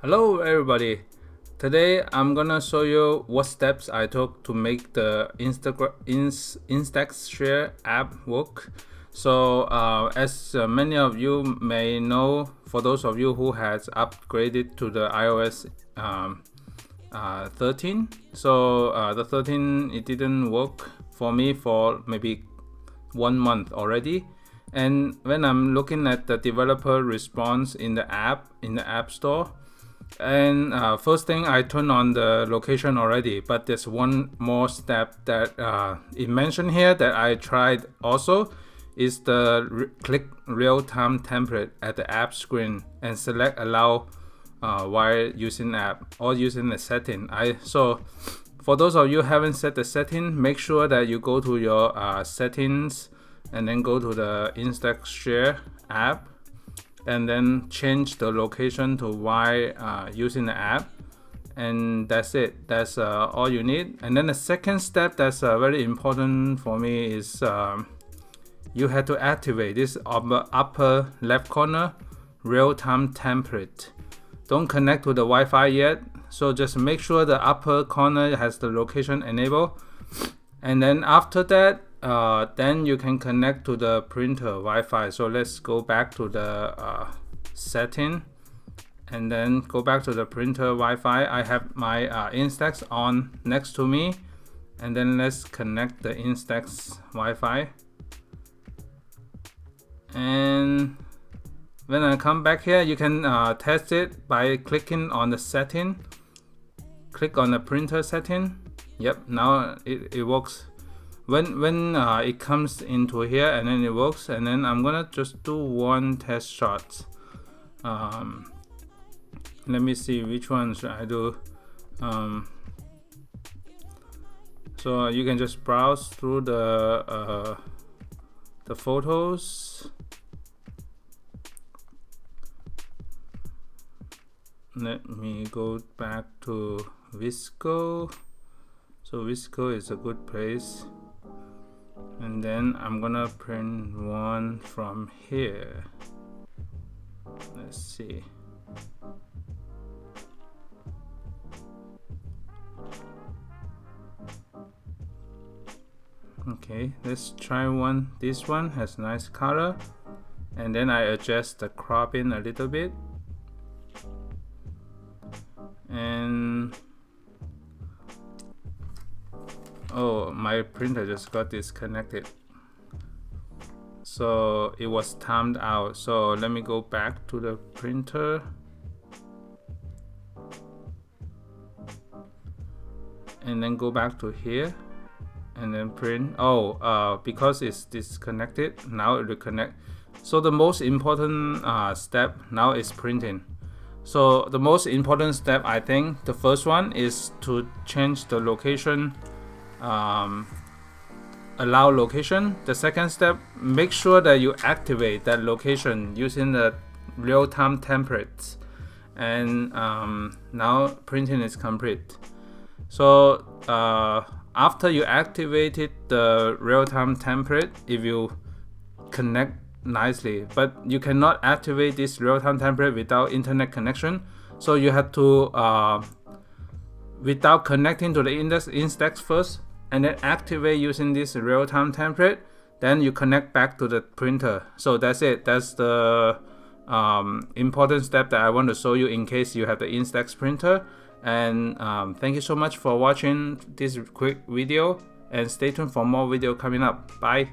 Hello everybody. Today I'm gonna show you what steps I took to make the Instax share app work. So as many of you may know, for those of you who has upgraded to the iOS 13, so the 13 it didn't work for me for maybe 1 month already. And when I'm looking at the developer response in the app store, and first thing, I turn on the location already, but there's one more step that it mentioned here that I tried also, is the click real-time template at the app screen and select allow while using app or using the setting. So for those of you who haven't set the setting, make sure that you go to your settings and then go to the Instax share app and then change the location to while using the app, and that's it. That's all you need. And then the second step that's very important for me is you have to activate this upper left corner real-time template. Don't connect to the Wi-Fi yet, so just make sure the upper corner has the location enabled, and then after that then you can connect to the printer Wi-Fi. So let's go back to the setting and then go back to the printer Wi-Fi. I have my Instax on next to me, and then let's connect the Instax Wi-Fi. And when I come back here, you can test it by clicking on the setting. Click on the printer setting. Yep, now it works. When it comes into here and then it works, and then I'm gonna just do one test shot. Let me see which one should I do. So you can just browse through the photos. Let me go back to Visco. So Visco is a good place. And then I'm gonna print one from here. Let's see. Okay, let's try one. This one has nice color, and then I adjust the cropping a little bit, and oh, my printer just got disconnected, so it was timed out. So let me go back to the printer and then go back to here and then print. Because it's disconnected, now it will connect. So the most important step now is printing. So the most important step, I think the first one is to change the location, allow location. The second step, make sure that you activate that location using the real-time templates. And now printing is complete. So after you activated the real-time template, if you connect nicely, but you cannot activate this real-time template without internet connection, so you have to without connecting to the Instax first, and then activate using this real-time template, then you connect back to the printer. So that's it. That's the important step that I want to show you in case you have the Instax printer. And thank you so much for watching this quick video, and stay tuned for more video coming up. Bye.